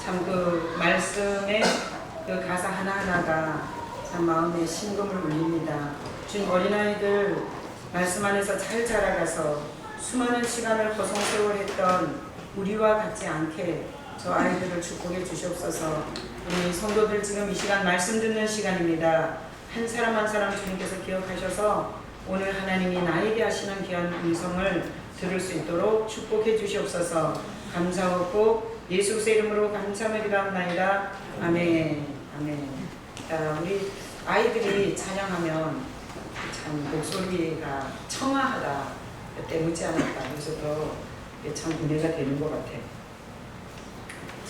참 그 말씀의 그 가사 하나하나가 참 마음에 심금을 울립니다. 주님, 어린아이들 말씀 안에서 잘 자라가서 수많은 시간을 허송세월했던 우리와 같지 않게 저 아이들을 축복해 주시옵소서. 우리 성도들 지금 이 시간 말씀 듣는 시간입니다. 한 사람 한 사람 주님께서 기억하셔서 오늘 하나님이 나에게 하시는 귀한 음성을 들을 수 있도록 축복해 주시옵소서. 감사하고 예수 그리스도의 이름으로 감사하며 기도합나이다. 아멘. 아멘. 우리 아이들이 찬양하면 참 목소리가 청아하다 때묻지 않을까. 그래서 참 은혜가 되는 것 같아요.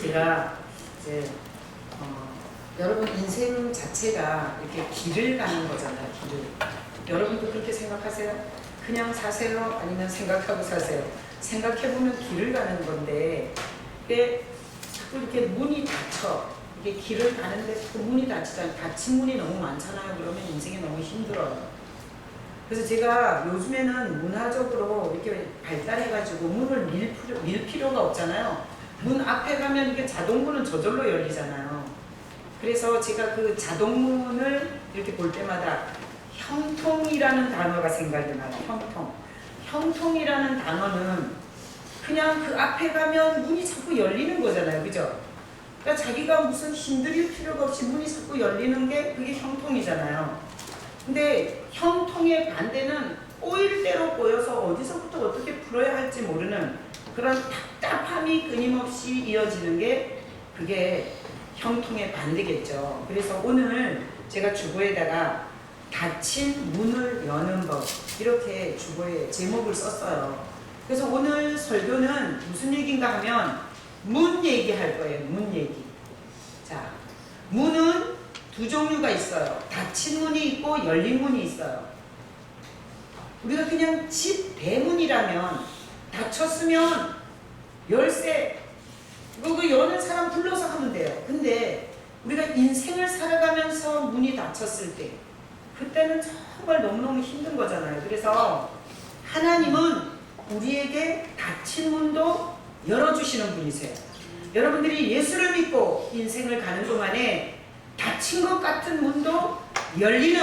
제가 이제 여러분 인생 자체가 이렇게 길을 가는 거잖아요. 길을. 여러분도 그렇게 생각하세요? 그냥 사세요? 아니면 생각하고 사세요? 생각해보면 길을 가는 건데 이게 자꾸 이렇게 문이 닫혀. 이게 길을 가는데 그 문이 닫히잖아요. 닫힌 문이 너무 많잖아요. 그러면 인생이 너무 힘들어요. 그래서 제가 요즘에는 문화적으로 이렇게 발달해가지고 문을 밀 필요가 없잖아요. 문 앞에 가면 이게 자동문은 저절로 열리잖아요. 그래서 제가 그 자동문을 이렇게 볼 때마다 형통이라는 단어가 생각이 나요. 형통이라는 단어는 그냥 그 앞에 가면 문이 자꾸 열리는 거잖아요. 그죠? 그러니까 자기가 무슨 힘들일 필요가 없이 문이 자꾸 열리는 게 그게 형통이잖아요. 근데 형통의 반대는 꼬일 대로 꼬여서 어디서부터 어떻게 풀어야 할지 모르는 그런 답답함이 끊임없이 이어지는 게 그게 형통의 반대겠죠. 그래서 오늘 제가 주보에다가 닫힌 문을 여는 법 이렇게 주보에 제목을 썼어요. 그래서 오늘 설교는 무슨 얘기인가 하면 문 얘기할 거예요. 문 얘기. 자, 문은 두 종류가 있어요. 닫힌 문이 있고 열린 문이 있어요. 우리가 그냥 집 대문이라면 닫혔으면 열쇠 그거 여는 사람 불러서 하면 돼요. 근데 우리가 인생을 살아가면서 문이 닫혔을 때 그때는 정말 너무너무 힘든 거잖아요. 그래서 하나님은 우리에게 닫힌 문도 열어주시는 분이세요. 여러분들이 예수를 믿고 인생을 가는 동안에 닫힌 것 같은 문도 열리는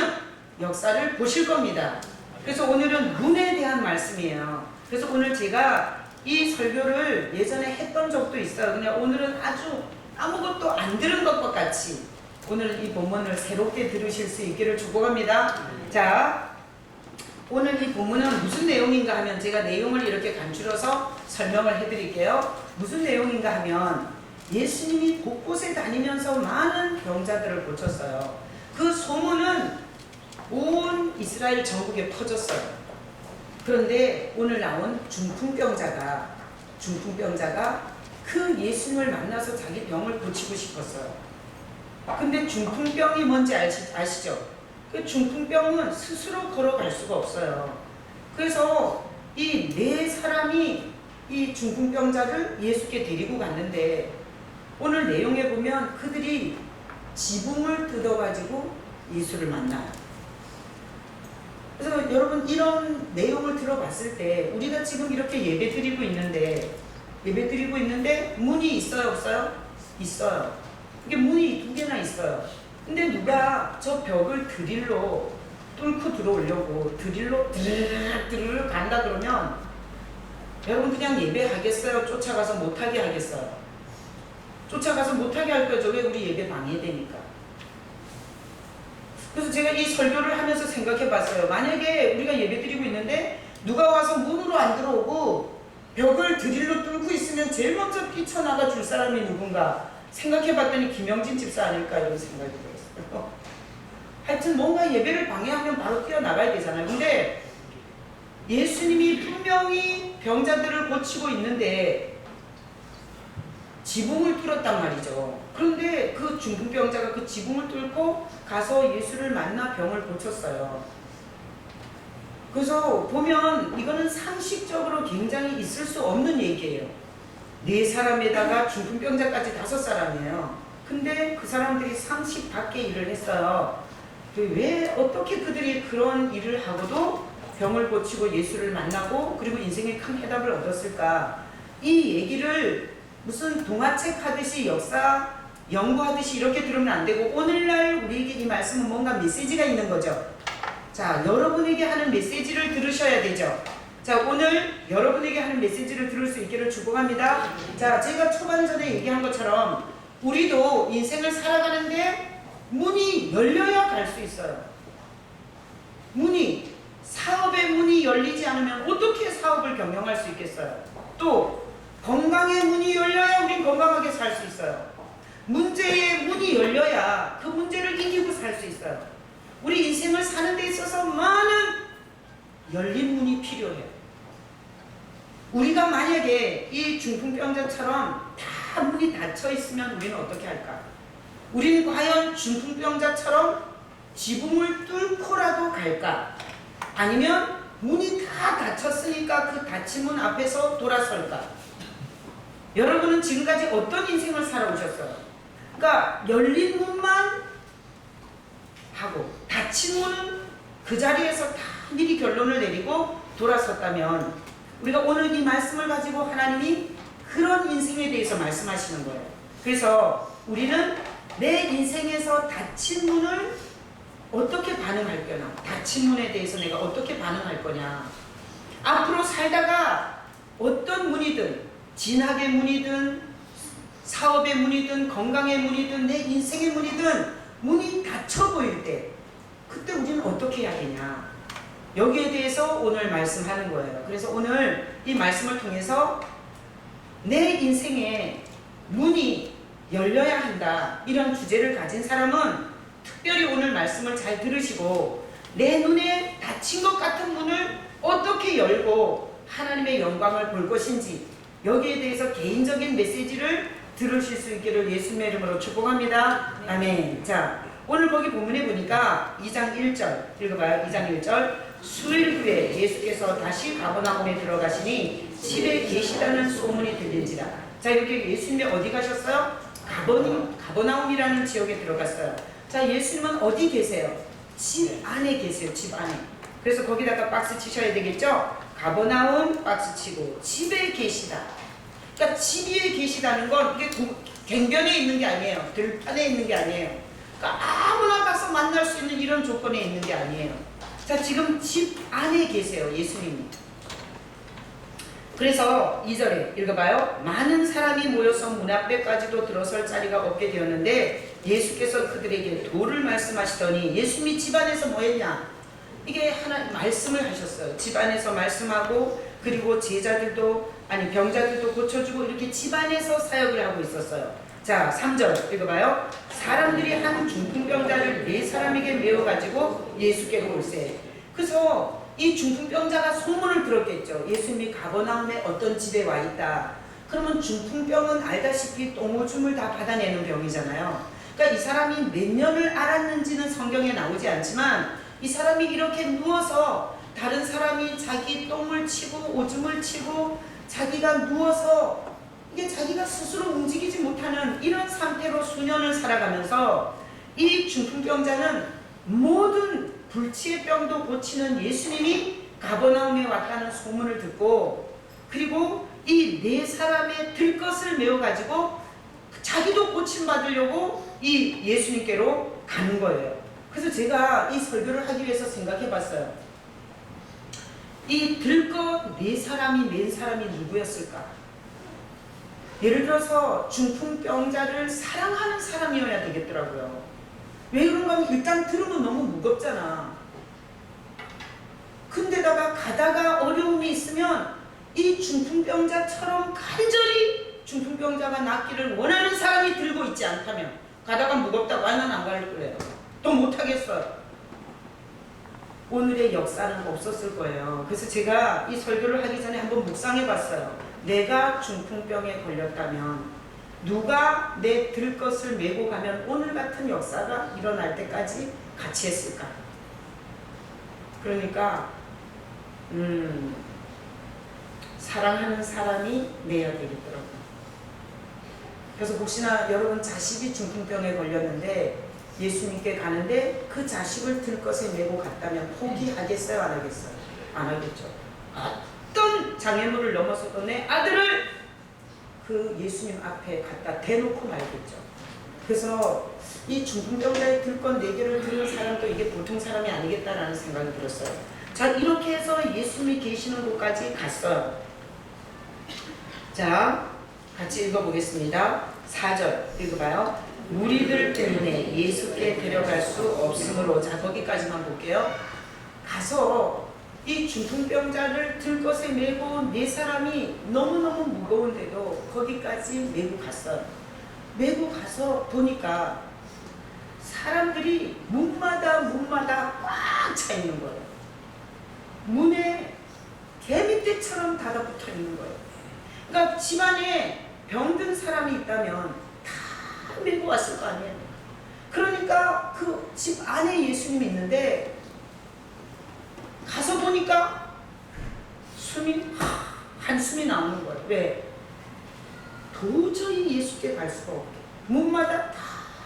역사를 보실 겁니다. 그래서 오늘은 문에 대한 말씀이에요. 그래서 오늘 제가 이 설교를 예전에 했던 적도 있어요. 그냥 오늘은 아주 아무것도 안 들은 것과 같이 오늘 이 본문을 새롭게 들으실 수 있기를 축복합니다. 자, 오늘 이 본문은 무슨 내용인가 하면 제가 내용을 이렇게 간추려서 설명을 해드릴게요. 무슨 내용인가 하면 예수님이 곳곳에 다니면서 많은 병자들을 고쳤어요. 그 소문은 온 이스라엘 전국에 퍼졌어요. 그런데 오늘 나온 중풍병자가 그 예수님을 만나서 자기 병을 고치고 싶었어요. 근데 중풍병이 뭔지 아시죠? 그 중풍병은 스스로 걸어갈 수가 없어요. 그래서 이 네 사람이 이 중풍병자를 예수께 데리고 갔는데 오늘 내용에 보면 그들이 지붕을 뜯어가지고 예수를 만나요. 그래서 여러분 이런 내용을 들어봤을 때 우리가 지금 이렇게 예배드리고 있는데 문이 있어요 없어요? 있어요. 이게 문이 두 개나 있어요. 근데 누가 저 벽을 드릴로 뚫고 들어오려고 드릴로 드르르 간다 그러면 여러분 그냥 예배하겠어요? 쫓아가서 못하게 하겠어요? 쫓아가서 못하게 할 거죠. 왜? 우리 예배 방해되니까. 그래서 제가 이 설교를 하면서 생각해 봤어요. 만약에 우리가 예배 드리고 있는데 누가 와서 문으로 안 들어오고 벽을 드릴로 뚫고 있으면 제일 먼저 뛰쳐나가 줄 사람이 누군가 생각해 봤더니 김영진 집사 아닐까 이런 생각이 들었어요. 하여튼 뭔가 예배를 방해하면 바로 뛰어나가야 되잖아요. 근데 예수님이 분명히 병자들을 고치고 있는데 지붕을 뚫었단 말이죠. 그런데 그 중풍병자가 그 지붕을 뚫고 가서 예수를 만나 병을 고쳤어요. 그래서 보면 이거는 상식적으로 굉장히 있을 수 없는 얘기예요. 네 사람에다가 중풍병자까지 5사람이에요. 근데 그 사람들이 상식 밖의 일을 했어요. 왜 어떻게 그들이 그런 일을 하고도 병을 고치고 예수를 만나고 그리고 인생의 큰 해답을 얻었을까? 이 얘기를 무슨 동화책 하듯이 역사 연구하듯이 이렇게 들으면 안 되고 오늘날 우리에게 이 말씀은 뭔가 메시지가 있는 거죠. 자, 여러분에게 하는 메시지를 들으셔야 되죠. 자, 오늘 여러분에게 하는 메시지를 들을 수 있기를 축복합니다. 자, 제가 초반전에 얘기한 것처럼 우리도 인생을 살아가는데 문이 열려야 갈 수 있어요. 사업의 문이 열리지 않으면 어떻게 사업을 경영할 수 있겠어요? 또 건강의 문이 열려야 우린 건강하게 살 수 있어요. 문제의 문이 열려야 그 문제를 이기고 살 수 있어요. 우리 인생을 사는 데 있어서 많은 열린 문이 필요해요. 우리가 만약에 이 중풍병자처럼 다 문이 닫혀 있으면 우리는 어떻게 할까? 우리는 과연 중풍병자처럼 지붕을 뚫고라도 갈까? 아니면 문이 다 닫혔으니까 그 닫힌 문 앞에서 돌아설까? 여러분은 지금까지 어떤 인생을 살아오셨어요? 그러니까 열린 문만 하고 닫힌 문은 그 자리에서 다 미리 결론을 내리고 돌아섰다면 우리가 오늘 이 말씀을 가지고 하나님이 그런 인생에 대해서 말씀하시는 거예요. 그래서 우리는 내 인생에서 닫힌 문을 어떻게 반응할 거냐, 닫힌 문에 대해서 내가 어떻게 반응할 거냐, 앞으로 살다가 어떤 문이든 진학의 문이든 사업의 문이든 건강의 문이든 내 인생의 문이든 문이 닫혀 보일 때 그때 우리는 어떻게 해야 되냐, 여기에 대해서 오늘 말씀하는 거예요. 그래서 오늘 이 말씀을 통해서 내 인생에 문이 열려야 한다, 이런 주제를 가진 사람은 특별히 오늘 말씀을 잘 들으시고 내 눈에 닫힌 것 같은 문을 어떻게 열고 하나님의 영광을 볼 것인지 여기에 대해서 개인적인 메시지를 들으실 수 있기를 예수님의 이름으로 축복합니다. 아멘. 자, 오늘 거기 본문에 보니까 2장 1절 읽어봐요. 2장 1절 수일 후에 예수께서 다시 가버나움에 들어가시니 집에 계시다는 소문이 들린지라. 자, 이렇게 예수님이 어디 가셨어요? 가버나움이라는 지역에 들어갔어요. 자, 예수님은 어디 계세요? 집 안에 계세요. 집 안에. 그래서 거기다가 박스 치셔야 되겠죠? 가버나움 박스 치고 집에 계시다. 그러니까 집 위에 계시다는 건 이게 갱변에 있는 게 아니에요. 들판에 있는 게 아니에요. 그러니까 아무나 가서 만날 수 있는 이런 조건에 있는 게 아니에요. 자, 지금 집 안에 계세요. 예수님이. 그래서 2절에 읽어봐요. 많은 사람이 모여서 문 앞에까지도 들어설 자리가 없게 되었는데 예수께서 그들에게 도를 말씀하시더니 예수님이 집안에서 뭐 했냐? 이게 하나 말씀을 하셨어요. 집안에서 말씀하고 그리고 제자들도 병자들도 고쳐주고 이렇게 집안에서 사역을 하고 있었어요. 자, 3절 읽어봐요. 사람들이 한 중풍병자를 4사람에게 메워가지고 예수께로 올세. 그래서 이 중풍병자가 소문을 들었겠죠. 예수님이 가버나움에 어떤 집에 와 있다. 그러면 중풍병은 알다시피 똥오줌을 다 받아내는 병이잖아요. 그러니까 이 사람이 몇 년을 앓았는지는 성경에 나오지 않지만 이 사람이 이렇게 누워서 다른 사람이 자기 똥을 치고 오줌을 치고 자기가 누워서 이게 자기가 스스로 움직이지 못하는 이런 상태로 수년을 살아가면서 이 중풍병자는 모든 불치의 병도 고치는 예수님이 가버나움에 왔다는 소문을 듣고 그리고 이 4사람의 들것을 메워가지고 자기도 고침받으려고 이 예수님께로 가는 거예요. 그래서 제가 이 설교를 하기 위해서 생각해 봤어요. 이 들것 4사람이 맨 사람이 누구였을까? 예를 들어서 중풍병자를 사랑하는 사람이어야 되겠더라고요. 왜 그런가 하면 일단 들으면 너무 무겁잖아. 근데다가 가다가 어려움이 있으면 이 중풍병자처럼 간절히 중풍병자가 낫기를 원하는 사람이 들고 있지 않다면 가다가 무겁다고 나는 안 갈 거예요. 또 못하겠어요. 오늘의 역사는 없었을 거예요. 그래서 제가 이 설교를 하기 전에 한번 묵상해 봤어요. 내가 중풍병에 걸렸다면 누가 내 들것을 메고 가면 오늘 같은 역사가 일어날 때까지 같이 했을까? 그러니까 사랑하는 사람이 내야 되겠더라고요. 그래서 혹시나 여러분 자식이 중풍병에 걸렸는데 예수님께 가는데 그 자식을 들것에 메고 갔다면 포기하겠어요? 안 하겠어요? 안 하겠죠. 어떤 장애물을 넘어서도 내 아들을 그 예수님 앞에 갖다 대놓고 말겠죠. 그래서 이 중풍병자의 들건 4개를 들은 사람도 이게 보통 사람이 아니겠다라는 생각이 들었어요. 자, 이렇게 해서 예수님이 계시는 곳까지 갔어요. 자, 같이 읽어보겠습니다. 4절 읽어봐요. 무리들 때문에 예수께 데려갈 수 없으므로. 자, 거기까지만 볼게요. 가서 이 중풍병자를 들것에 메고 4사람이 너무너무 무거운데도 거기까지 메고 갔어요. 메고 가서 보니까 사람들이 문마다 꽉 차 있는 거예요. 문에 개미떼처럼 달아붙어 있는 거예요. 그러니까 집안에 병든 사람이 있다면 다 메고 왔을 거 아니에요. 그러니까 그 집 안에 예수님이 있는데 가서 보니까 한숨이 나오는 거예요. 왜? 도저히 예수께 갈 수가 없게 문마다 다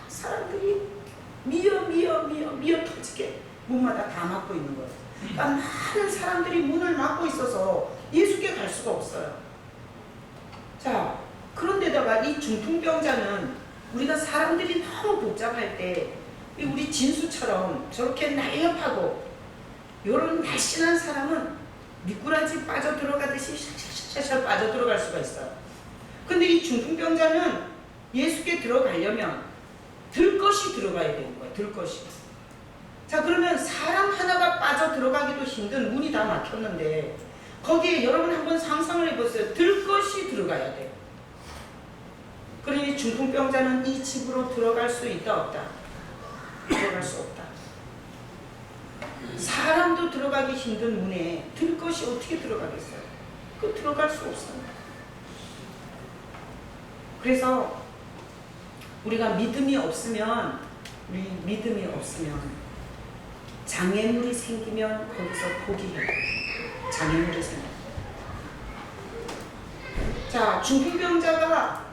사람들이 미어 터지게 문마다 다 막고 있는 거예요. 그러니까 많은 사람들이 문을 막고 있어서 예수께 갈 수가 없어요. 자, 그런데다가 이 중풍병자는 우리가 사람들이 너무 복잡할 때 우리 진수처럼 저렇게 날렵하고 이런 날씬한 사람은 미꾸라지 빠져들어가듯이 샤샤샤 빠져들어갈 수가 있어요. 근데 이 중풍병자는 예수께 들어가려면 들것이 들어가야 되는 거예요. 들것이. 자, 그러면 사람 하나가 빠져들어가기도 힘든 문이 다 막혔는데 거기에 여러분 한번 상상을 해보세요. 들것이 들어가야 돼요. 그러니 중풍병자는 이 집으로 들어갈 수 있다 없다? 들어갈 수 없다. 사람도 들어가기 힘든 문에 들것이 어떻게 들어가겠어요? 그 들어갈 수 없어요. 그래서 우리가 믿음이 없으면 장애물이 생기면 거기서 포기해요. 장애물이 생겨요. 자, 중풍병자가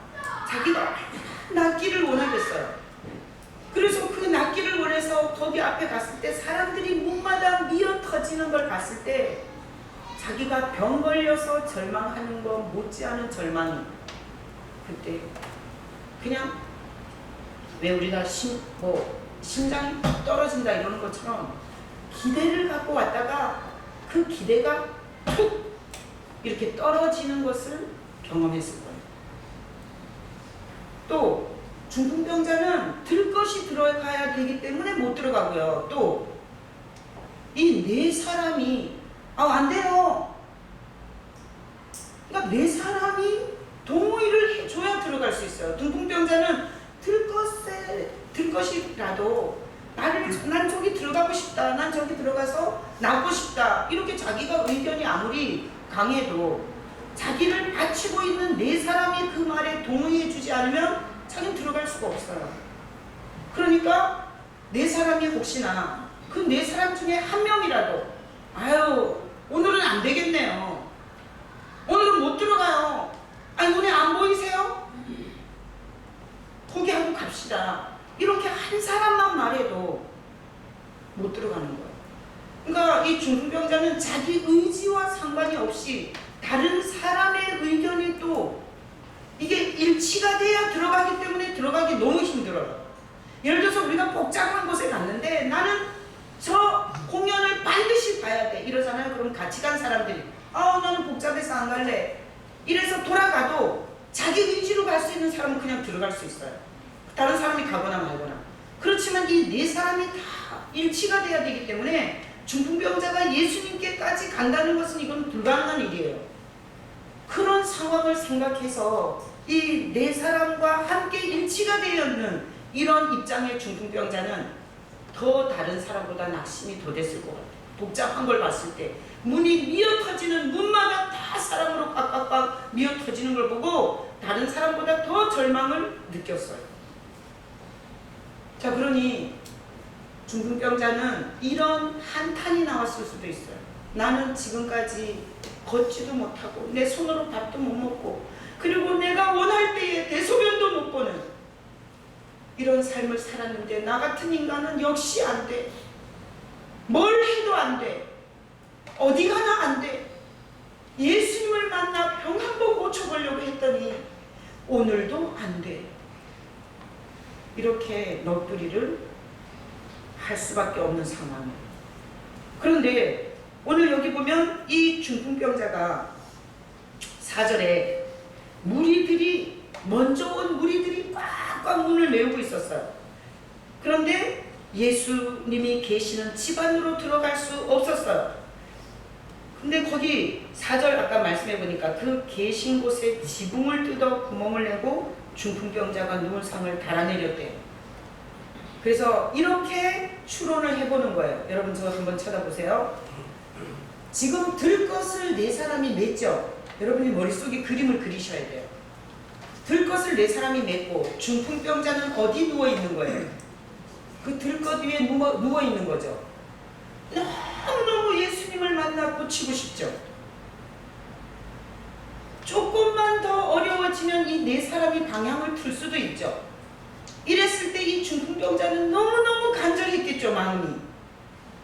자기가 낫기를 원하겠어요. 그래서 그 낫기를 원해서 거기 앞에 갔을 때 사람들이 문마다 미어 터지는 걸 봤을 때 자기가 병 걸려서 절망하는 거 못지않은 절망이 그때 그냥 왜 우리가 심장이 떨어진다 이러는 것처럼 기대를 갖고 왔다가 그 기대가 툭 이렇게 떨어지는 것을 경험했을 거예요. 또 중풍병자는 들것이 들어가야 되기 때문에 못 들어가고요. 또 이 4사람이 안 돼요. 그러니까 4사람이 동의를 해줘야 들어갈 수 있어요. 중풍병자는 들것이라도 난 저기 들어가고 싶다. 난 저기 들어가서 낫고 싶다. 이렇게 자기가 의견이 아무리 강해도 자기를 바치고 있는 4사람이 그 말에 동의해주지 않으면 자기는 들어갈 수가 없어요. 그러니까 4사람이 혹시나 그 4사람 중에 한 명이라도 오늘은 안 되겠네요. 오늘은 못 들어가요. 눈에 안 보이세요? 포기하고 갑시다. 이렇게 한 사람만 말해도 못 들어가는 거예요. 그러니까 이 중풍병자는 자기 의지와 상관이 없이 다른 사람의 의견이 또 이게 일치가 돼야 들어가기 때문에 들어가기 너무 힘들어요. 예를 들어서 우리가 복잡한 곳에 갔는데 나는 저 공연을 반드시 봐야 돼 이러잖아요. 그럼 같이 간 사람들이 나는 복잡해서 안 갈래 이래서 돌아가도 자기 의지로 갈 수 있는 사람은 그냥 들어갈 수 있어요. 다른 사람이 가거나 말거나. 그렇지만 이 4사람이 다 일치가 돼야 되기 때문에 중풍병자가 예수님께까지 간다는 것은 이건 불가능한 일이에요. 그런 상황을 생각해서 이 4사람과 함께 일치가 되어 있는 이런 입장의 중풍병자는 더 다른 사람보다 낙심이 더 됐을 것 같아요. 복잡한 걸 봤을 때 문이 미어 터지는 문마다 다 사람으로 꽉꽉꽉 미어 터지는 걸 보고 다른 사람보다 더 절망을 느꼈어요. 자, 그러니 중풍병자는 이런 한탄이 나왔을 수도 있어요. 나는 지금까지 걷지도 못하고 내 손으로 밥도 못 먹고 그리고 내가 원할 때에 대소변도 못 보는 이런 삶을 살았는데 나 같은 인간은 역시 안 돼. 뭘 해도 안 돼. 어디 가나 안 돼. 예수님을 만나 병 한 번 고쳐보려고 했더니 오늘도 안 돼. 이렇게 넋두리를 할 수밖에 없는 상황이에요. 그런데 오늘 여기 보면 이 중풍병자가 4절에 먼저 온 무리들이 꽉꽉 문을 메우고 있었어요. 그런데 예수님이 계시는 집 안으로 들어갈 수 없었어요. 근데 거기 4절 아까 말씀해 보니까 그 계신 곳에 지붕을 뜯어 구멍을 내고 중풍병자가 누운 상을 달아내렸대요. 그래서 이렇게 추론을 해보는 거예요. 여러분 저 한번 쳐다보세요. 지금 들 것을 네 사람이 맸죠. 여러분이 머릿속에 그림을 그리셔야 돼요. 들 것을 네 사람이 맸고 중풍병자는 어디 누워 있는 거예요? 그 들것 위에 누워 있는 거죠. 너무너무 예수님을 만나 고치고 싶죠. 조금만 더 어려워지면 이 네 사람이 방향을 틀 수도 있죠. 이랬을 때 이 중풍병자는 너무너무 간절했겠죠. 마음이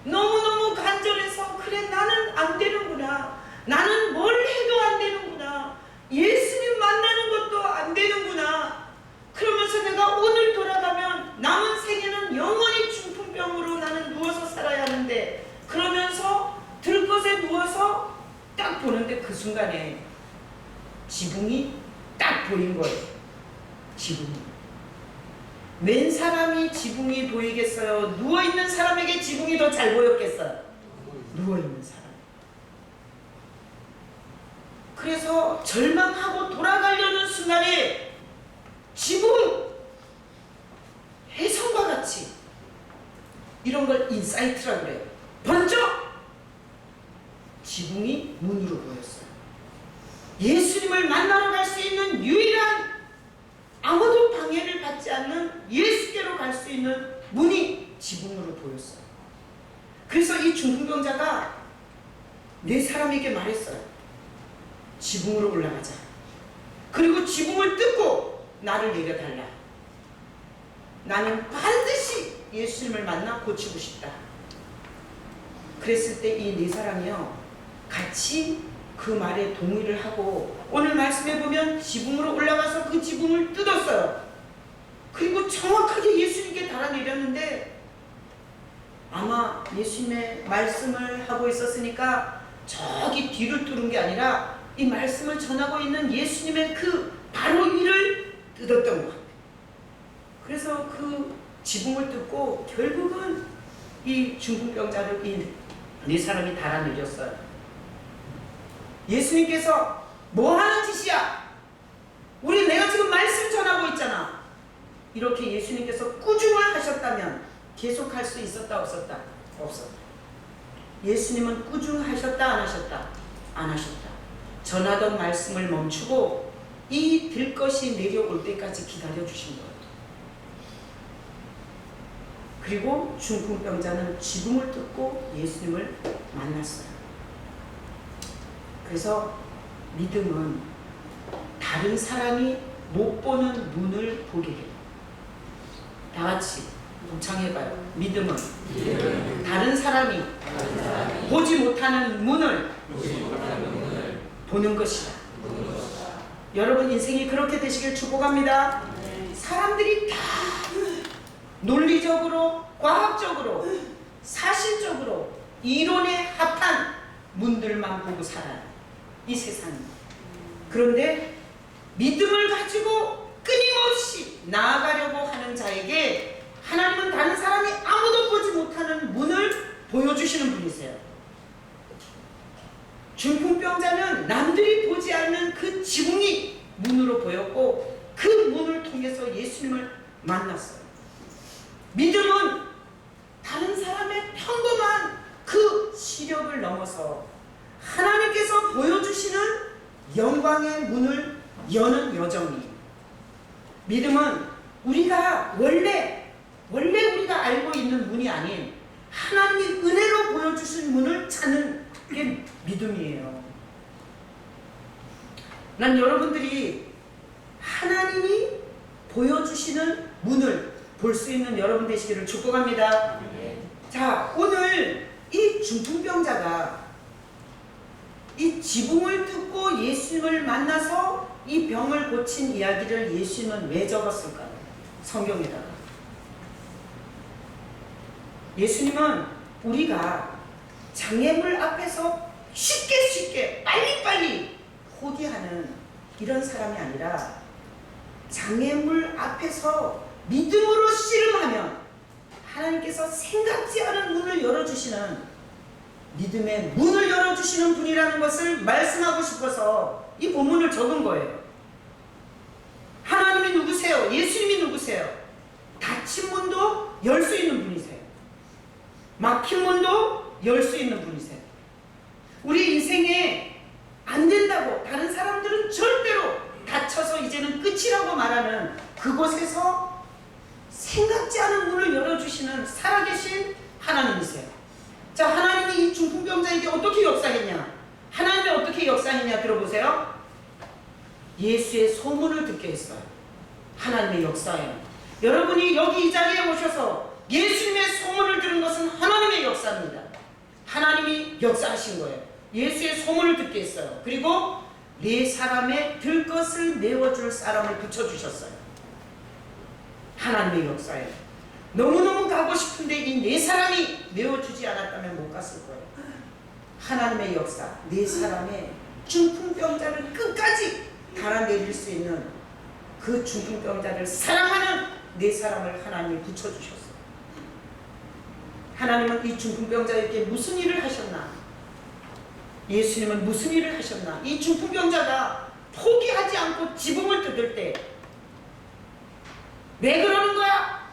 너무너무 간절해서 그래 나는 안 되는구나. 나는 뭘 해도 안 되는구나. 예수님 만나는 것도 안 되는구나. 그러면서 내가 오늘 돌아가면 남은 생애는 영원히 중풍병으로 나는 누워서 살아야 하는데, 그러면서 들것에 누워서 딱 보는데 그 순간에 지붕이 딱 보인 거예요. 지붕이. 웬 사람이 지붕이 보이겠어요? 누워있는 사람에게 지붕이 더 잘 보였겠어요? 누워있는 사람. 그래서 절망하고 돌아가려는 순간에 지붕, 혜성과 같이, 이런 걸 인사이트라고 그래요. 번쩍 지붕이 문으로 보였어요. 예수님을 만나러 갈 수 있는 유일한, 아무도 방해를 받지 않는 예수께로 갈 수 있는 문이 지붕으로 보였어요. 그래서 이 중풍병자가 네 사람에게 말했어요. 지붕으로 올라가자. 그리고 지붕을 뜯고 나를 내려달라. 나는 반드시 예수님을 만나 고치고 싶다. 그랬을 때 이 네 사람이요, 같이 그 말에 동의를 하고 오늘 말씀해 보면 지붕으로 올라가서 그 지붕을 뜯었어요. 그리고 정확하게 예수님께 달아내렸는데, 아마 예수님의 말씀을 하고 있었으니까 저기 뒤를 뚫은 게 아니라 이 말씀을 전하고 있는 예수님의 그 바로 위를 뜯었던 것 같아요. 그래서 그 지붕을 뜯고 결국은 이 중풍병자를 이 네 사람이 달아내렸어요. 예수님께서 뭐 하는 짓이야? 우리 내가 지금 말씀 전하고 있잖아. 이렇게 예수님께서 꾸중을 하셨다면 계속할 수 있었다 없었다? 없었다. 예수님은 꾸중하셨다 안 하셨다? 안 하셨다. 전하던 말씀을 멈추고 이 들 것이 내려올 때까지 기다려주신 거예요. 그리고 중풍병자는 지붕을 뜯고 예수님을 만났어요. 그래서 믿음은 다른 사람이 못 보는 문을 보게 해요. 다 같이 동창해봐요. 믿음은 다른 사람이 보지 못하는 문을 보는 것이다. 여러분 인생이 그렇게 되시길 축복합니다. 사람들이 다 논리적으로, 과학적으로, 사실적으로, 이론에 합한 문들만 보고 살아요. 이 세상이. 그런데 믿음을 가지고 끊임없이 나아가려고 하는 자에게 하나님은 다른 사람이 아무도 보지 못하는 문을 보여주시는 분이세요. 중풍병자는 남들이 보지 않는 그 지붕이 문으로 보였고 그 문을 통해서 예수님을 만났어요. 믿음은 다른 사람의 평범한 그 시력을 넘어서 하나님께서 보여주시는 영광의 문을 여는 여정이에요. 믿음은 우리가 원래 우리가 알고 있는 문이 아닌 하나님의 은혜로 보여주신 문을 찾는 게 믿음이에요. 난 여러분들이 하나님이 보여주시는 문을 볼 수 있는 여러분 되시기를 축복합니다. 자, 오늘 이 중풍병자가 이 지붕을 뜯고 예수님을 만나서 이 병을 고친 이야기를 예수님은 왜 적었을까요? 성경에다가. 예수님은 우리가 장애물 앞에서 쉽게 빨리빨리 포기하는 이런 사람이 아니라 장애물 앞에서 믿음으로 씨름하면 하나님께서 생각지 않은 문을 열어주시는, 믿음의 문을 열어주시는 분이라는 것을 말씀하고 싶어서 이 본문을 적은 거예요. 하나님이 누구세요? 예수님이 누구세요? 닫힌 문도 열 수 있는 분이세요. 막힌 문도 열 수 있는 분이세요. 우리 인생에 안 된다고 다른 사람들은 절대로 닫혀서 이제는 끝이라고 말하는 그곳에서 생각지 않은 문을 열어주시는 살아계신 하나님이세요. 자, 하나님이 이 중풍병자에게 어떻게 역사했냐? 하나님이 어떻게 역사했냐 들어보세요. 예수의 소문을 듣게 했어요. 하나님의 역사예요. 여러분이 여기 이 자리에 오셔서 예수님의 소문을 들은 것은 하나님의 역사입니다. 하나님이 역사하신 거예요. 예수의 소문을 듣게 했어요. 그리고 네 사람의 들 것을 메워줄 사람을 붙여주셨어요. 하나님의 역사예요. 너무너무 가고 싶은데 이 네 사람이 메워주지 않았다면 못 갔을 거예요. 하나님의 역사, 네 사람의 중풍병자를 끝까지 달아내릴 수 있는 그 중풍병자를 사랑하는 네 사람을 하나님이 붙여주셨어요. 하나님은 이 중풍병자에게 무슨 일을 하셨나? 예수님은 무슨 일을 하셨나? 이 중풍병자가 포기하지 않고 지붕을 뜯을 때 왜 그러는 거야?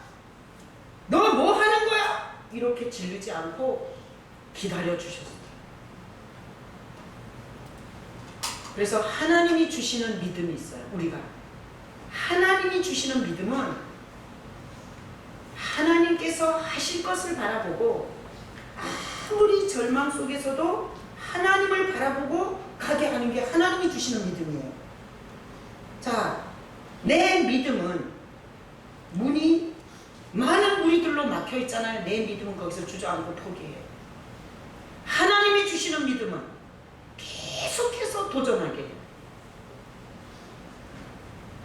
너 뭐 하는 거야? 이렇게 질르지 않고 기다려 주셨어요. 그래서 하나님이 주시는 믿음이 있어요. 우리가 하나님이 주시는 믿음은 하나님께서 하실 것을 바라보고 아무리 절망 속에서도 하나님을 바라보고 가게 하는 게 하나님이 주시는 믿음이에요. 자, 내 믿음은 문이 많은 무리들로 막혀 있잖아요. 내 믿음은 거기서 주저앉고 포기해요. 하나님이 주시는 믿음은 계속해서 도전하게 해요.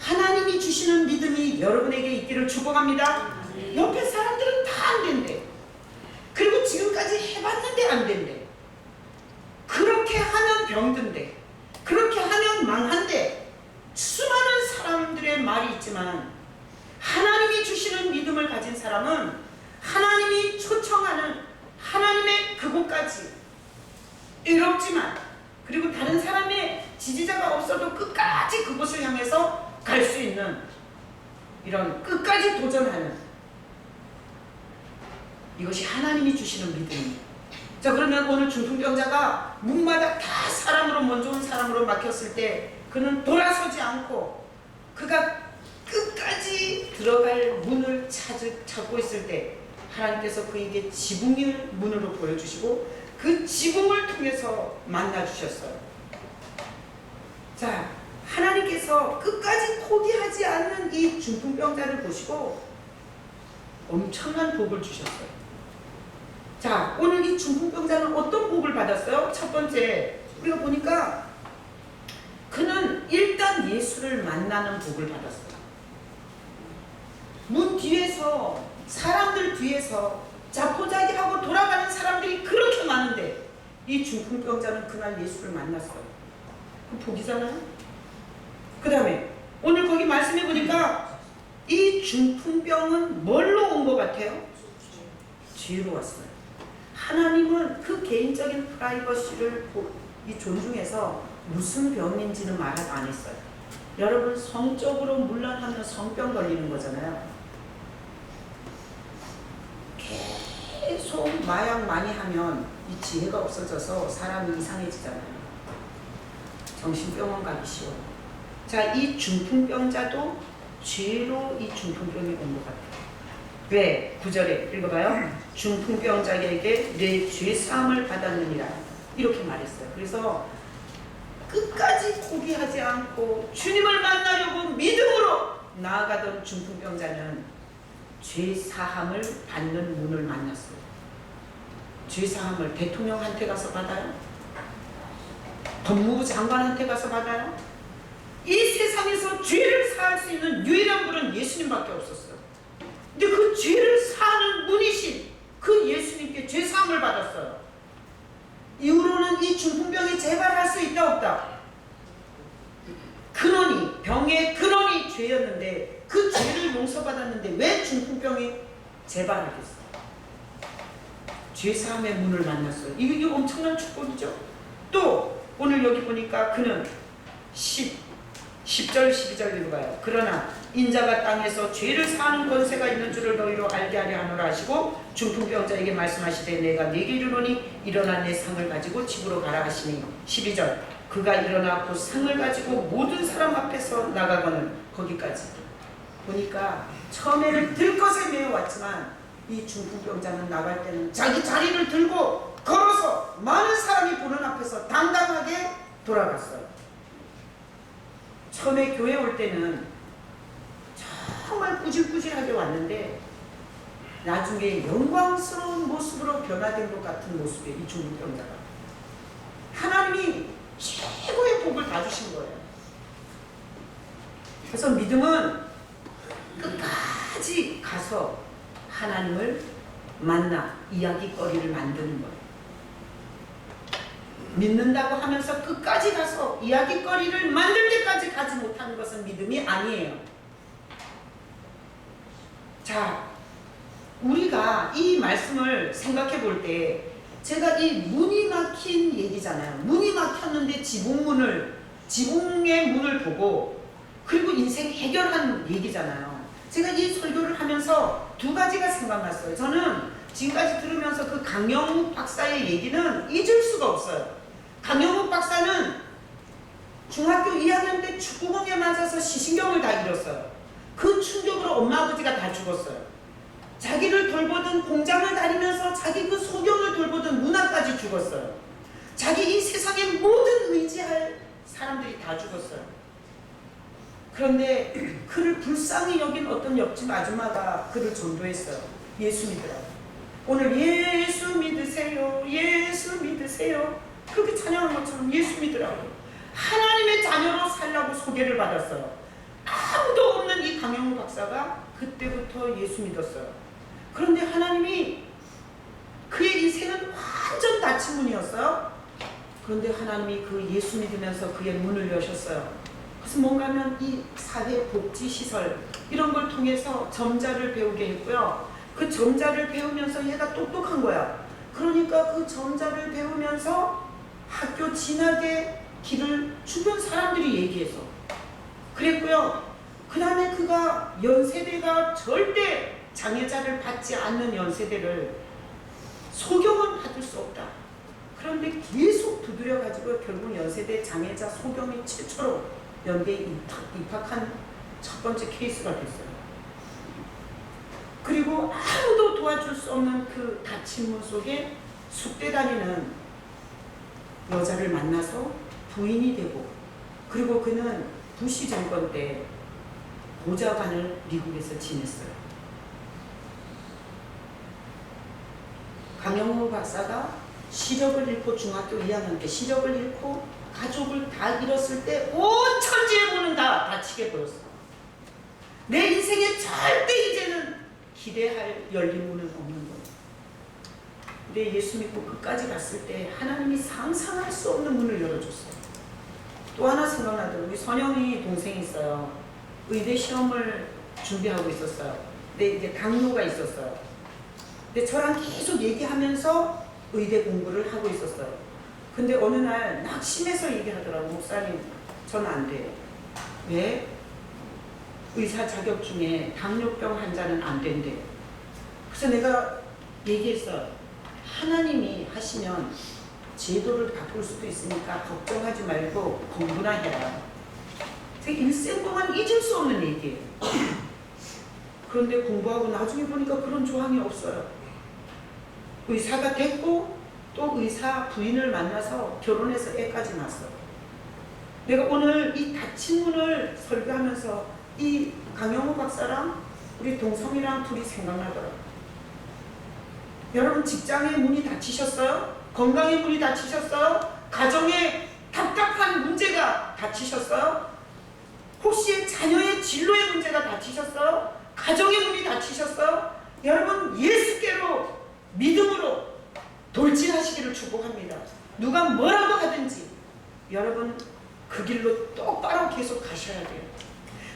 하나님이 주시는 믿음이 여러분에게 있기를 축복합니다. 옆에 사람들은 다 안 된대. 그리고 지금까지 해봤는데 안 된대. 그렇게 하면 병든대. 그렇게 하면 망한대. 수많은 사람들의 말이 있지만 하나님이 주시는 믿음을 가진 사람은 하나님이 초청하는 하나님의 그곳까지 어렵지만, 그리고 다른 사람의 지지자가 없어도 끝까지 그곳을 향해서 갈 수 있는 이런 끝까지 도전하는, 이것이 하나님이 주시는 믿음이에요. 자, 그러면 오늘 중풍병자가 문마다 다 사람으로, 먼저 온 사람으로 막혔을 때 그는 돌아서지 않고 그가 끝까지 들어갈 문을 찾고 있을 때 하나님께서 그에게 지붕을 문으로 보여주시고 그 지붕을 통해서 만나주셨어요. 자, 하나님께서 끝까지 포기하지 않는 이 중풍병자를 보시고 엄청난 복을 주셨어요. 자, 오늘 이 중풍병자는 어떤 복을 받았어요? 첫 번째, 우리가 보니까 그는 일단 예수를 만나는 복을 받았어요. 문 뒤에서, 사람들 뒤에서 자포자기하고 돌아가는 사람들이 그렇게 많은데 이 중풍병자는 그날 예수를 만났어요. 그 복이잖아요. 그 다음에 오늘 거기 말씀해 보니까 이 중풍병은 뭘로 온 것 같아요? 죄로 왔어요. 하나님은 그 개인적인 프라이버시를 존중해서 무슨 병인지는 말 안 했어요. 여러분, 성적으로 문란하면 성병 걸리는 거잖아요. 계속 마약 많이 하면 이 지혜가 없어져서 사람이 이상해지잖아요. 정신병원 가기 쉬워요. 자, 이 중풍병자도 죄로 이 중풍병이 온 것 같아요. 왜? 9절에 읽어봐요. 중풍병자에게 내 죄사함을 받았느니라 이렇게 말했어요. 그래서 끝까지 포기하지 않고 주님을 만나려고 믿음으로 나아가던 중풍병자는 죄사함을 받는 문을 만났어요. 죄사함을 대통령한테 가서 받아요? 법무부 장관한테 가서 받아요? 이 세상에서 죄를 사할 수 있는 유일한 분은 예수님밖에 없었어요. 근데 그 죄를 사하는 분이신 그 예수님께 죄사함을 받았어요. 이후로는 이 중풍병이 재발할 수 있다 없다? 근원이, 병의 근원이 죄였는데 그 죄를 용서받았는데 왜 중풍병이 재발하겠어요? 죄사함의 문을 만났어요. 이게 엄청난 축복이죠. 또 오늘 여기 보니까 그는 10절 12절 읽어봐요. 그러나 인자가 땅에서 죄를 사하는 권세가 있는 줄을 너희로 알게 하려 하노라 하시고 중풍병자에게 말씀하시되 내가 네게 이르노니 일어나 내 상을 가지고 집으로 가라 하시니 12절 그가 일어나 그 상을 가지고 모든 사람 앞에서 나가거늘 거기까지 보니까 처음에는 들것에 매여 왔지만 이 중풍병자는 나갈 때는 자기 자리를 들고 걸어서 많은 사람이 보는 앞에서 당당하게 돌아갔어요. 처음에 교회 올 때는 정말 꾸질꾸질하게 왔는데 나중에 영광스러운 모습으로 변화된 것 같은 모습의 이 중풍병자가 하나님이 최고의 복을 다 주신 거예요. 그래서 믿음은 끝까지 가서 하나님을 만나 이야기거리를 만드는 거예요. 믿는다고 하면서 끝까지 가서 이야기거리를 만들 때까지 가지 못하는 것은 믿음이 아니에요. 자, 우리가 이 말씀을 생각해 볼 때 제가 이 문이 막힌 얘기잖아요. 문이 막혔는데 지붕의 문을 보고 그리고 인생 해결한 얘기잖아요. 제가 이 설교를 하면서 두 가지가 생각났어요. 저는 지금까지 들으면서 그 강영욱 박사의 얘기는 잊을 수가 없어요. 강영욱 박사는 중학교 2학년 때 축구공에 맞아서 시신경을 다 잃었어요. 그 충격으로 엄마 아버지가 다 죽었어요. 자기를 돌보던 공장을 다니면서 자기 그 소경을 돌보던 누나까지 죽었어요. 자기 이 세상의 모든 의지할 사람들이 다 죽었어요. 그런데 그를 불쌍히 여긴 어떤 옆집 아줌마가 그를 전도했어요. 예수 믿으라고. 오늘 예수 믿으세요. 예수 믿으세요. 그렇게 찬양한 것처럼 예수 믿으라고. 하나님의 자녀로 살라고 소개를 받았어요. 아무도 없는 이 강영우 박사가 그때부터 예수 믿었어요. 그런데 하나님이 그의 인생은 완전 닫힌 문이었어요. 그런데 하나님이 그 예수 믿으면서 그의 문을 여셨어요. 그래서 뭔가 하면 이 사회복지시설 이런 걸 통해서 점자를 배우게 했고요. 그 점자를 배우면서 얘가 똑똑한 거야. 그러니까 그 점자를 배우면서 학교 진학의 길을 주변 사람들이 얘기해서 그랬고요. 그 다음에 그가 연세대가 절대 장애자를 받지 않는 연세대를 소경은 받을 수 없다. 그런데 계속 두드려가지고 결국 연세대 장애자 소경이 최초로 연대에 입학한 첫 번째 케이스가 됐어요. 그리고 아무도 도와줄 수 없는 그 닫힌 문 속에 숙대 다니는 여자를 만나서 부인이 되고 그리고 그는 부시 정권 때 보좌관을 미국에서 지냈어요. 강영우 박사가 시력을 잃고 중학교 2학년 때 시력을 잃고 가족을 다 잃었을 때 온 천지의 문은 다 닫히게 보였어. 내 인생에 절대 이제는 기대할 열린 문은 없는 거예요. 근데 예수 믿고 끝까지 갔을 때 하나님이 상상할 수 없는 문을 열어줬어요. 또 하나 생각나더라고요. 우리 선영이 동생이 있어요. 의대 시험을 준비하고 있었어요. 근데 이제 당뇨가 있었어요. 근데 저랑 계속 얘기하면서 의대 공부를 하고 있었어요. 근데 어느 날 낙심해서 얘기하더라고요. 목사님, 저는 안 돼요. 왜? 의사 자격 중에 당뇨병 환자는 안 된대요. 그래서 내가 얘기했어요. 하나님이 하시면 제도를 바꿀 수도 있으니까 걱정하지 말고 공부나 해라. 제 일생 동안 잊을 수 없는 얘기예요. 그런데 공부하고 나중에 보니까 그런 조항이 없어요. 의사가 됐고 또 의사 부인을 만나서 결혼해서 애까지 낳았어. 내가 오늘 이 닫힌 문을 설교하면서 이 강영우 박사랑 우리 동성이랑 둘이 생각나더라고요. 여러분 직장의 문이 닫히셨어요? 건강의 문이 닫히셨어요? 가정에 답답한 문제가 닫히셨어요? 혹시 자녀의 진로의 문제가 닥치셨어요? 가정의 문이 닥치셨어요? 여러분 예수께로 믿음으로 돌진하시기를 축복합니다. 누가 뭐라고 하든지 여러분 그 길로 똑바로 계속 가셔야 돼요.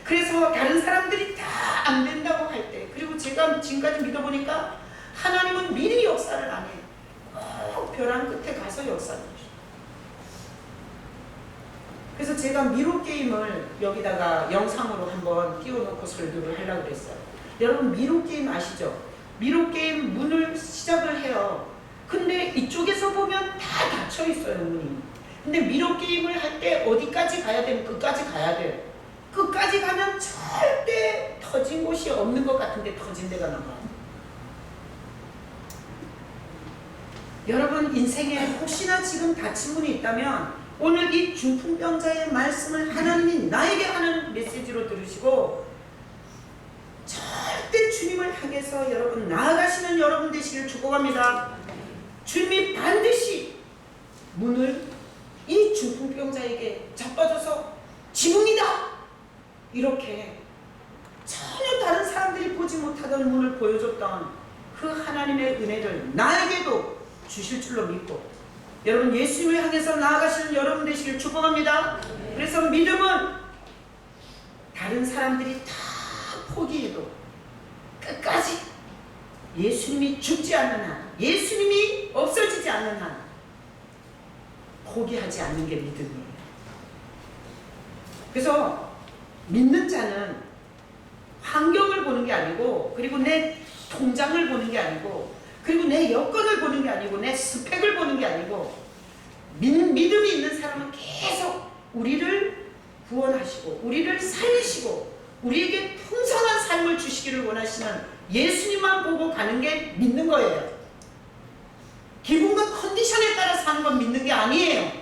그래서 다른 사람들이 다 안 된다고 할 때, 그리고 제가 지금까지 믿어보니까 하나님은 미리 역사를 안 해요. 꼭 벼랑 끝에 가서 역사를 해요. 그래서 제가 미로 게임을 여기다가 영상으로 한번 띄워놓고 설교를 하려고 그랬어요. 여러분 미로 게임 아시죠? 미로 게임 문을 시작을 해요. 근데 이쪽에서 보면 다 닫혀 있어요, 문이. 근데 미로 게임을 할 때 어디까지 가야 되면 끝까지 가야 돼요. 끝까지 가면 절대 터진 곳이 없는 것 같은데 터진 데가 나와요. 여러분 인생에 혹시나 지금 닫힌 문이 있다면 오늘 이 중풍병자의 말씀을 하나님이 나에게 하는 메시지로 들으시고 절대 주님을 향해서 여러분 나아가시는 여러분 되시길 축복합니다. 주님이 반드시 문을 이 중풍병자에게 자빠져서 지붕이다! 이렇게 전혀 다른 사람들이 보지 못하던 문을 보여줬던 그 하나님의 은혜를 나에게도 주실 줄로 믿고 여러분 예수님을 향해서 나아가시는 여러분 되시길 축복합니다. 그래서 믿음은 다른 사람들이 다 포기해도 끝까지 예수님이 죽지 않는 한, 예수님이 없어지지 않는 한 포기하지 않는 게 믿음이에요. 그래서 믿는 자는 환경을 보는 게 아니고, 그리고 내 통장을 보는 게 아니고, 그리고 내 여건을 보는 게 아니고, 내 스펙을 보는 게 아니고, 믿음이 있는 사람은 계속 우리를 구원하시고 우리를 살리시고 우리에게 풍성한 삶을 주시기를 원하시는 예수님만 보고 가는 게 믿는 거예요. 기분과 컨디션에 따라 사는 건 믿는 게 아니에요.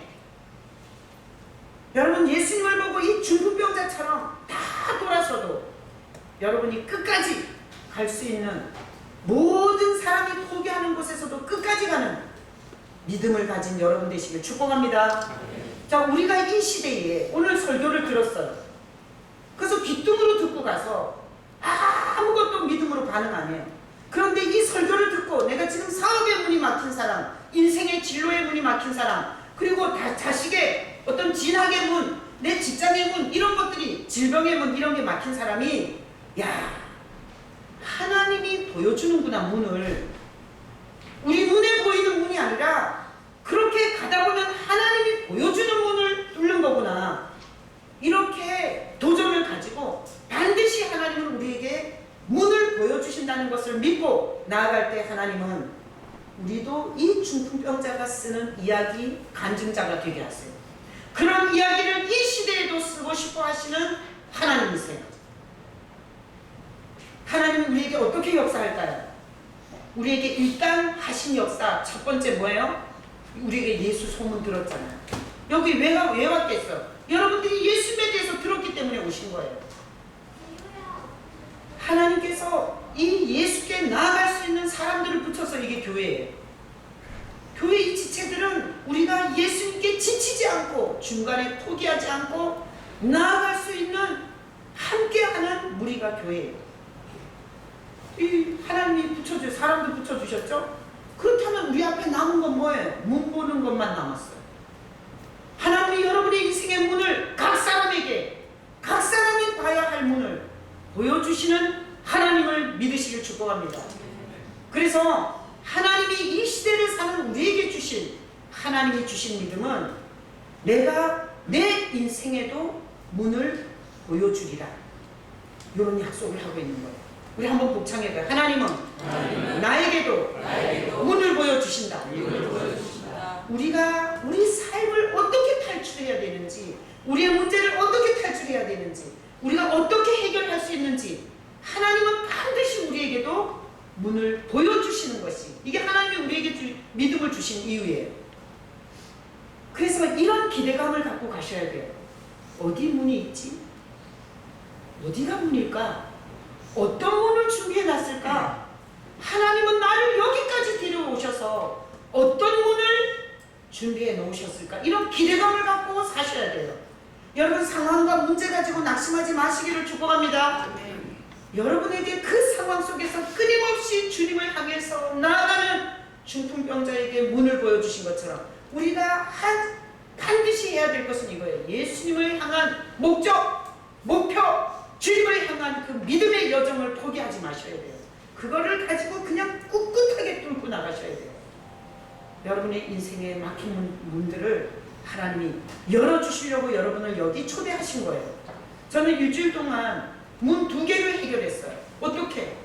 여러분 예수님을 보고 이 중풍병자처럼 다 돌아서도 여러분이 끝까지 갈 수 있는, 모든 사람이 포기하는 곳에서도 끝까지 가는 믿음을 가진 여러분 되시길 축복합니다. 자, 우리가 이 시대에 오늘 설교를 들었어요. 그래서 귀뚱으로 듣고 가서 아무것도 믿음으로 반응 안 해요. 그런데 이 설교를 듣고 내가 지금 사업의 문이 막힌 사람, 인생의 진로의 문이 막힌 사람, 그리고 자식의 어떤 진학의 문, 내 직장의 문, 이런 것들이, 질병의 문, 이런 게 막힌 사람이, 야, 하나님이 보여주는구나 문을. 우리 눈에 보이는 문이 아니라 그렇게 가다 보면 하나님이 보여주는 문을 뚫는 거구나. 이렇게 도전을 가지고 반드시 하나님은 우리에게 문을 보여주신다는 것을 믿고 나아갈 때 하나님은 우리도 이 중풍병자가 쓰는 이야기 간증자가 되게 하세요. 그런 이야기를 이 시대에도 쓰고 싶어 하시는 하나님이세요. 하나님은 우리에게 어떻게 역사할까요? 우리에게 일단 하신 역사 첫 번째 뭐예요? 우리에게 예수 소문 들었잖아요. 여기 왜 왔겠어요? 여러분들이 예수님에 대해서 들었기 때문에 오신 거예요. 하나님께서 이 예수께 나아갈 수 있는 사람들을 붙여서 이게 교회예요. 교회 이 지체들은 우리가 예수님께 지치지 않고 중간에 포기하지 않고 나아갈 수 있는 함께하는 무리가 교회예요. 이 하나님이 사람들 붙여주셨죠? 그렇다면 우리 앞에 남은 건 뭐예요? 문 보는 것만 남았어요. 하나님이 여러분의 인생의 문을 각 사람이 봐야 할 문을 보여주시는 하나님을 믿으시길 축복합니다. 그래서 하나님이 이 시대를 사는 우리에게 주신, 하나님이 주신 믿음은 내가 내 인생에도 문을 보여주리라, 이런 약속을 하고 있는 거예요. 우리 한번 복창해봐요. 하나님은 나에게도 문을 보여주신다. 우리가 우리 삶을 어떻게 탈출해야 되는지, 우리의 문제를 어떻게 탈출해야 되는지, 우리가 어떻게 해결할 수 있는지 하나님은 반드시 우리에게도 문을 보여주시는 것이, 이게 하나님이 우리에게 믿음을 주신 이유예요. 그래서 이런 기대감을 갖고 가셔야 돼요. 어디 문이 있지? 어디가 문일까? 어떤 문을 준비해 놨을까? 하나님은 나를 여기까지 데려오셔서 어떤 문을 준비해 놓으셨을까? 이런 기대감을 갖고 사셔야 돼요. 여러분 상황과 문제 가지고 낙심하지 마시기를 축복합니다. 여러분에게 그 상황 속에서 끊임없이 주님을 향해서 나아가는 중풍병자에게 문을 보여주신 것처럼 우리가 반드시 해야 될 것은 이거예요. 예수님을 향한 목적, 목표, 주님을 향한 그 믿음의 여정을 포기하지 마셔야 돼요. 그거를 가지고 그냥 꿋꿋하게 뚫고 나가셔야 돼요. 여러분의 인생에 막힌 문들을 하나님이 열어주시려고 여러분을 여기 초대하신 거예요. 저는 일주일 동안 문 2개를 해결했어요. 어떻게?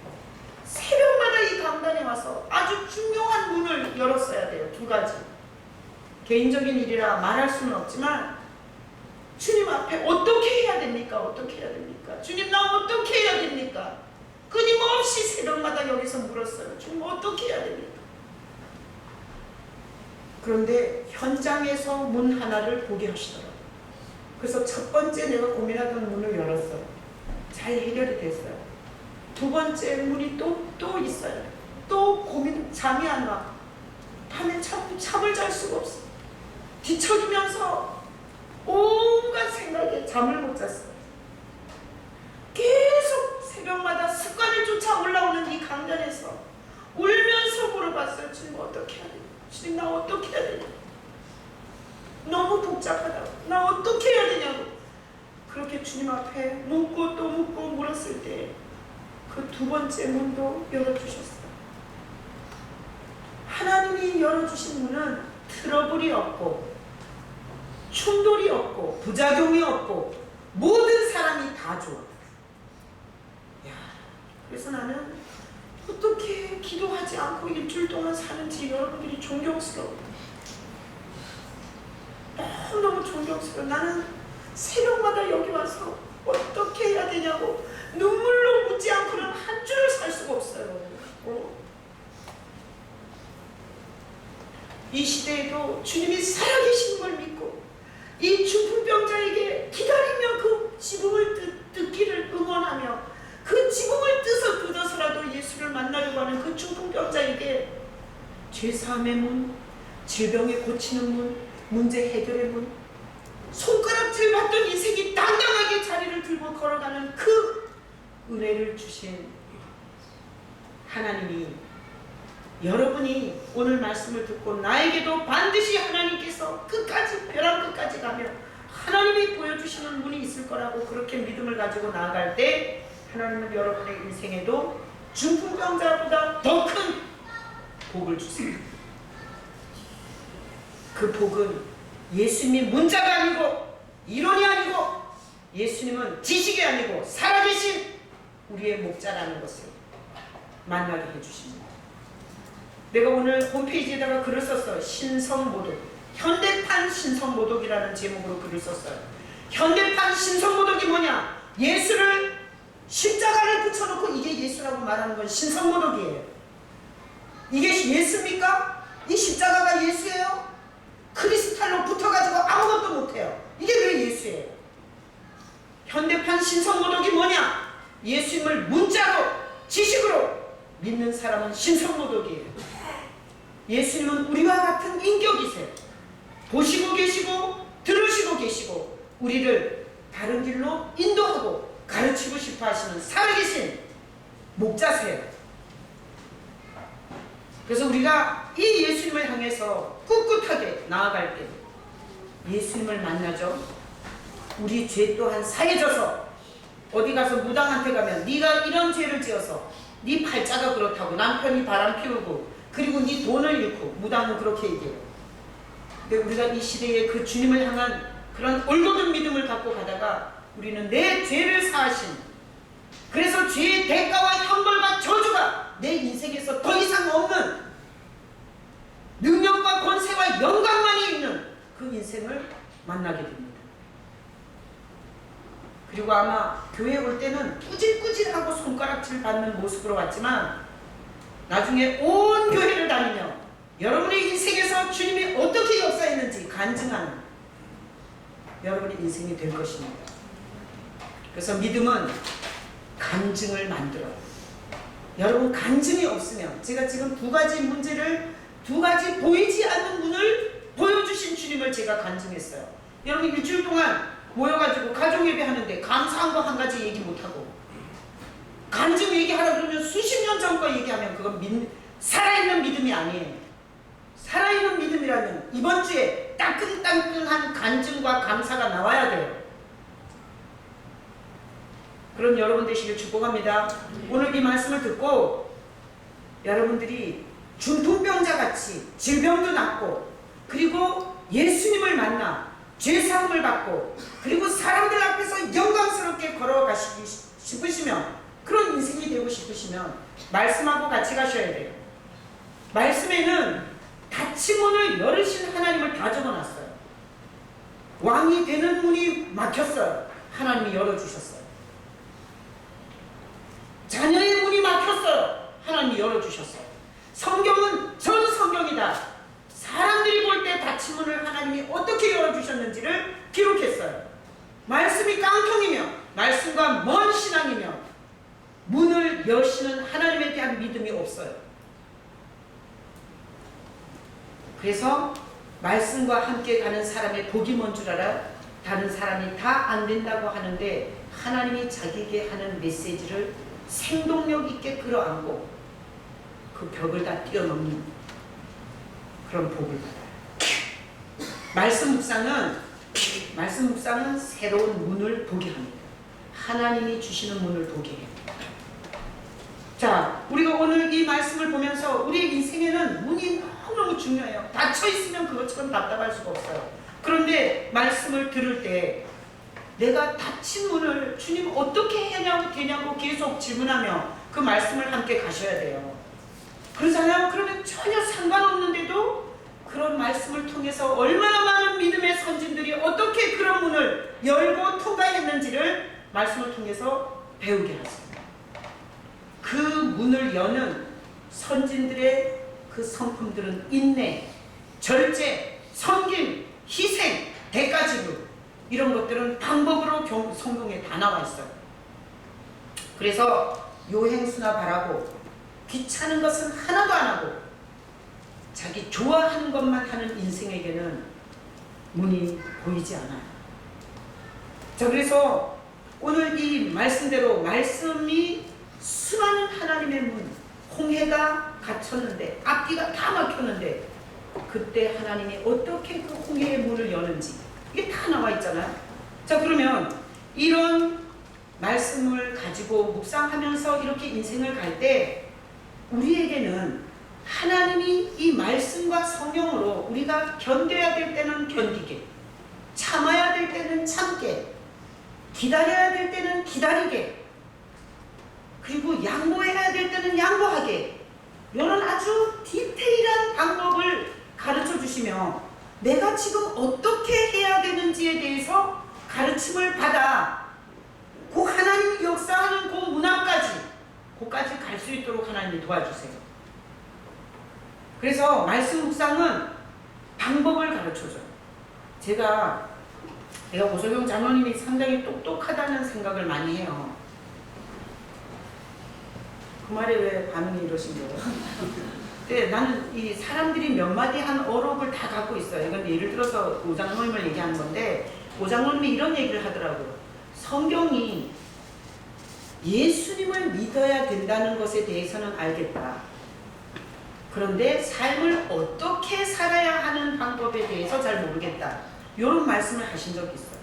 새벽마다 이 강단에 와서 아주 중요한 문을 열었어야 돼요. 2가지. 개인적인 일이라 말할 수는 없지만 주님 앞에 어떻게 해야 됩니까? 어떻게 해야 됩니까? 주님 나 어떻게 해야 됩니까? 끊임없이 새벽마다 여기서 물었어요. 주님 어떻게 해야 됩니까? 그런데 현장에서 문 하나를 보게 하시더라고요. 그래서 첫 번째 내가 고민하던 문을 열었어요. 잘 해결이 됐어요. 2번째 문이 또 있어요. 또 고민, 잠이 안 와. 밤에 잠을 잘 수가 없어. 뒤척이면서 온갖 생각에 잠을 못 잤어요. 계속 새벽마다 습관을 쫓아 올라오는 이 강단에서 울면서 물어봤어요. 주님 어떻게 해야 되냐? 주님 나 어떻게 해야 되냐? 너무 복잡하다고. 나 어떻게 해야 되냐고. 그렇게 주님 앞에 묻고 또 묻고 물었을 때 그 2번째 문도 열어주셨어요. 하나님이 열어주신 문은 트러블이 없고 충돌이 없고 부작용이 없고 모든 사람이 다 좋아. 야, 그래서 나는 어떻게 기도하지 않고 일주일 동안 사는지 여러분들이 존경스러워. 너무너무 존경스러워. 나는 새벽마다 여기 와서 어떻게 해야 되냐고 눈물로 묻지 않고는 한 줄을 살 수가 없어요. 이 시대에도 주님이 살아계신 걸 믿고 이 중풍병자에게 기다리며 그 지붕을 뜯기를 응원하며 그 지붕을 뜯어서라도 예수를 만나려고 하는 그 중풍병자에게 죄사함의 문, 질병에 고치는 문, 문제 해결의 문, 손가락질 받던 인생이 당당하게 자리를 들고 걸어가는 그 은혜를 주신 하나님이 여러분이 오늘 말씀을 듣고 나에게도 반드시 하나님께서 끝까지 벼랑 끝까지 가며 하나님이 보여주시는 문이 있을 거라고 그렇게 믿음을 가지고 나아갈 때 하나님은 여러분의 인생에도 중풍병자보다 더 큰 복을 주세요. 그 복은 예수님이 문자가 아니고 이론이 아니고 예수님은 지식이 아니고 살아계신 우리의 목자라는 것을 만나게 해주십니다. 내가 오늘 홈페이지에다가 글을 썼어요. 신성모독, 현대판 신성모독이라는 제목으로 글을 썼어요. 현대판 신성모독이 뭐냐? 예수를 십자가를 붙여놓고 이게 예수라고 말하는 건 신성모독이에요. 이게 예수입니까? 이 십자가가 예수예요? 크리스탈로 붙어가지고 아무것도 못해요. 이게 왜 예수예요? 현대판 신성모독이 뭐냐? 예수님을 문자로 지식으로 믿는 사람은 신성모독이에요. 예수님은 우리와 같은 인격이세요. 보시고 계시고 들으시고 계시고 우리를 다른 길로 인도하고 가르치고 싶어 하시는 살아계신 목자세요. 그래서 우리가 이 예수님을 향해서 꿋꿋하게 나아갈 때 예수님을 만나죠. 우리 죄 또한 사해져서 어디 가서 무당한테 가면 네가 이런 죄를 지어서 네 팔자가 그렇다고 남편이 바람 피우고 그리고 네 돈을 잃고 무당은 그렇게 얘기해요. 근데 우리가 이 시대에 그 주님을 향한 그런 올곧은 믿음을 갖고 가다가 우리는 내 죄를 사하신 그래서 죄의 대가와 형벌과 저주가 내 인생에서 더 이상 없는 능력과 권세와 영광만이 있는 그 인생을 만나게 됩니다. 그리고 아마 교회 올 때는 꾸질꾸질하고 손가락질 받는 모습으로 왔지만 나중에 온 교회를 다니며 여러분의 인생에서 주님이 어떻게 역사했는지 간증하는 여러분의 인생이 될 것입니다. 그래서 믿음은 간증을 만들어요. 여러분 간증이 없으면 제가 지금 2가지 문제를 2가지 보이지 않는 문을 보여주신 주님을 제가 간증했어요. 여러분 일주일 동안 모여가지고 가족예배 하는데 감사한 거 한 가지 얘기 못하고 간증 얘기하라 그러면 수십 년 전 거 얘기하면 그건 살아있는 믿음이 아니에요. 살아있는 믿음이라면 이번 주에 따끈따끈한 간증과 감사가 나와야 돼요. 그런 여러분 되시길 축복합니다. 오늘 이 말씀을 듣고 여러분들이 중풍병자 같이 질병도 낫고 그리고 예수님을 만나 죄사함을 받고 그리고 사람들 앞에서 영광스럽게 걸어가시기 싶으시면 그런 인생이 되고 싶으시면 말씀하고 같이 가셔야 돼요. 말씀에는 닫힌 문을 열으신 하나님을 다 적어놨어요. 왕이 되는 문이 막혔어요. 하나님이 열어주셨어요. 자녀의 문이 막혔어요. 하나님이 열어주셨어요. 성경은 전 성경이다. 사람들이 볼 때 닫힌 문을 하나님이 어떻게 열어주셨는지를 기록했어요. 말씀이 깡통이며 말씀과 먼 신앙이며 문을 여시는 하나님에 대한 믿음이 없어요. 그래서 말씀과 함께 가는 사람의 복이 뭔 줄 알아? 다른 사람이 다 안 된다고 하는데 하나님이 자기에게 하는 메시지를 생동력 있게 끌어안고 그 벽을 다 뛰어넘는 그런 복을 받아요. 말씀 묵상은 새로운 문을 보게 합니다. 하나님이 주시는 문을 보게 해요. 자, 우리가 오늘 이 말씀을 보면서 우리의 인생에는 문이 너무너무 중요해요. 닫혀 있으면 그것처럼 답답할 수가 없어요. 그런데 말씀을 들을 때 내가 닫힌 문을 주님 어떻게 되냐고 계속 질문하며 그 말씀을 함께 가셔야 돼요. 그러잖아요. 그러면 전혀 상관없는데도 그런 말씀을 통해서 얼마나 많은 믿음의 선진들이 어떻게 그런 문을 열고 통과했는지를 말씀을 통해서 배우게 하세요. 그 문을 여는 선진들의 그 성품들은 인내, 절제, 섬김, 희생, 대가지불 이런 것들은 방법으로 성경에 다 나와 있어요. 그래서 요행수나 바라고 귀찮은 것은 하나도 안 하고 자기 좋아하는 것만 하는 인생에게는 문이 보이지 않아요. 자, 그래서 오늘 이 말씀대로 말씀이 수많은 하나님의 문, 홍해가 갇혔는데 앞뒤가 다 막혔는데 그때 하나님이 어떻게 그 홍해의 문을 여는지 이게 다 나와 있잖아요. 자, 그러면 이런 말씀을 가지고 묵상하면서 이렇게 인생을 갈 때 우리에게는 하나님이 이 말씀과 성령으로 우리가 견뎌야 될 때는 견디게, 참아야 될 때는 참게, 기다려야 될 때는 기다리게, 그리고 양보해야 될 때는 양보하게, 이런 아주 디테일한 방법을 가르쳐 주시며 내가 지금 어떻게 해야 되는지에 대해서 가르침을 받아 그 하나님이 역사하는 그 문 앞까지 거기까지 갈 수 있도록 하나님이 도와주세요. 그래서 말씀 묵상은 방법을 가르쳐줘요. 제가 오석영 장로님이 상당히 똑똑하다는 생각을 많이 해요. 그 말에 왜 반응이 이러신 거예요? 근데 나는 이 사람들이 몇 마디 한 어록을 다 갖고 있어요. 이건 예를 들어서 오장로님을 얘기하는 건데 오장로님이 이런 얘기를 하더라고요. 성경이 예수님을 믿어야 된다는 것에 대해서는 알겠다. 그런데 삶을 어떻게 살아야 하는 방법에 대해서 잘 모르겠다. 이런 말씀을 하신 적이 있어요.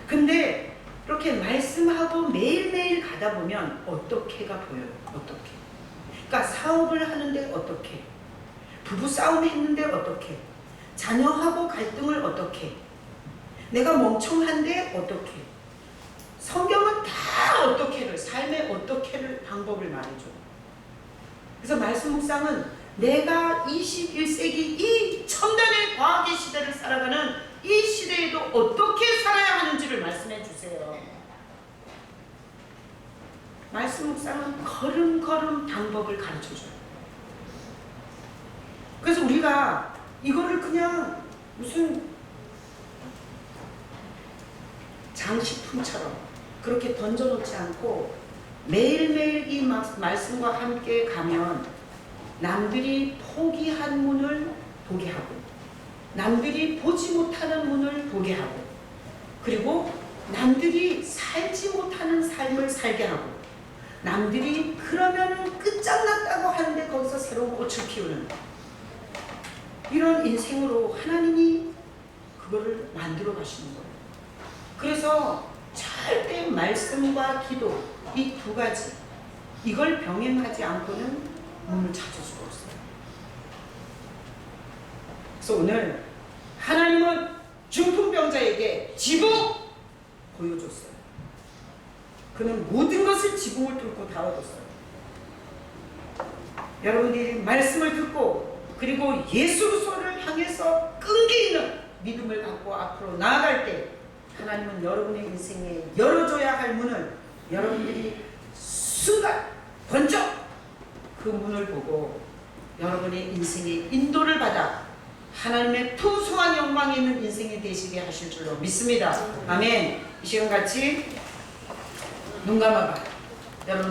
근데 이렇게 말씀하고 매일매일 가다 보면 어떻게가 보여요. 어떻게. 그러니까 사업을 하는데 어떻게. 부부싸움 했는데 어떻게. 자녀하고 갈등을 어떻게. 내가 멍청한데 어떻게. 성경은 다 어떻게를, 삶의 어떻게를 방법을 말해줘. 그래서 말씀 묵상은 내가 21세기 이 첨단의 과학의 시대를 살아가는 이 시대에도 어떻게 살아야 하는지를 말씀해 주세요. 말씀 묵상은 걸음걸음 방법을 가르쳐줘요. 그래서 우리가 이거를 그냥 무슨 장식품처럼 그렇게 던져놓지 않고 매일매일 이 말씀과 함께 가면 남들이 포기한 문을 보게 하고 남들이 보지 못하는 문을 보게 하고 그리고 남들이 살지 못하는 삶을 살게 하고, 남들이 그러면은 끝장났다고 하는데 거기서 새로운 꽃을 피우는 이런 인생으로 하나님이 그거를 만들어 가시는 거예요. 그래서 절대 말씀과 기도, 이 두 가지, 이걸 병행하지 않고는 문을 찾을 수가 없어요. 그래서 오늘 하나님은 중풍병자에게 지붕 보여줬어요. 그는 모든 것을 지붕을 뚫고 다 얻었어요. 여러분들이 말씀을 듣고 그리고 예수 그리스도를 향해서 끈기 있는 믿음을 갖고 앞으로 나아갈 때 하나님은 여러분의 인생에 열어줘야 할 문을 여러분들이 순간 번쩍 그 문을 보고 여러분의 인생의 인도를 받아 하나님의 풍성한 영광이 있는 인생이 되시게 하실 줄로 믿습니다. 아멘. 이 시간 같이 눈 감아봐. 여러분.